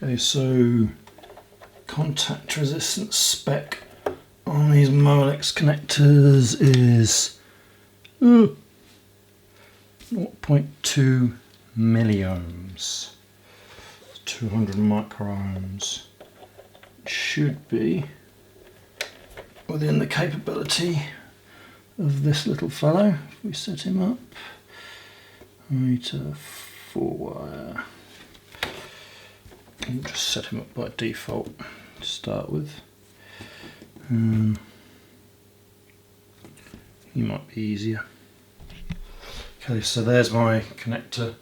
Okay, so contact resistance spec on these Molex connectors is 0.2 milliohms, 200 microohms. Should be within the capability of this little fellow. If we set him up, meter 4-wire. We'll just set him up by default to start with. He might be easier. Okay, so there's my connector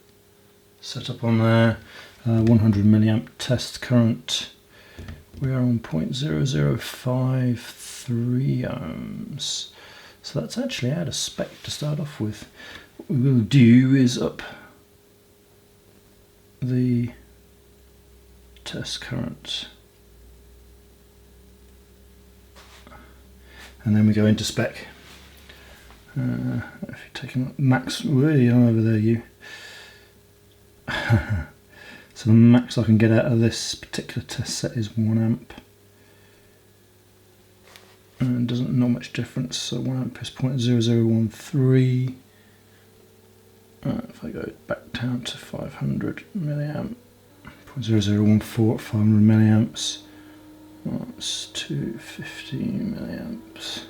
set up on there. 100 milliamp test current. We are on 0.0053 ohms. So that's actually out of spec to start off with. What we will do is up the test current, and then we go into spec. If you take a max, way over there, you. So the max I can get out of this particular test set is 1 amp. And it doesn't know much difference, so 1 amp is 0.0013. If I go back down to 500 milliamp, 0.0014 at 500 milliamps, that's 250 milliamps.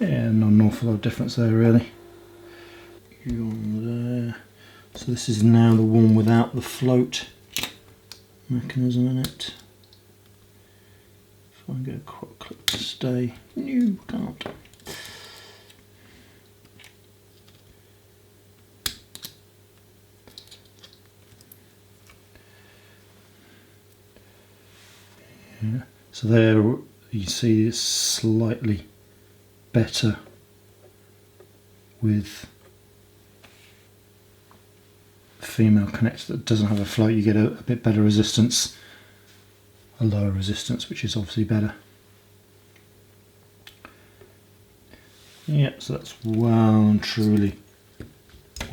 Yeah, not an awful lot of difference there really. You on there. So this is now the one without the float mechanism in it. If I go quite click to stay, no, can't. Yeah. So there you see it's slightly better with female connector that doesn't have a float. You get a bit better resistance, a lower resistance, which is obviously better. Yeah, so that's well and truly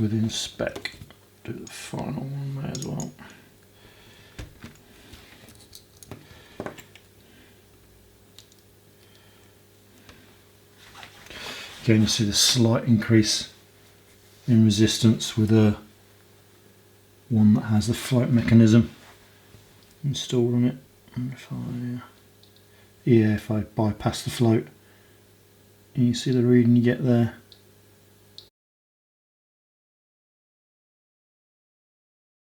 within spec. Do the final one there as well. Again, you see the slight increase in resistance with a one that has the float mechanism installed on it. And if I bypass the float, and you see the reading you get there.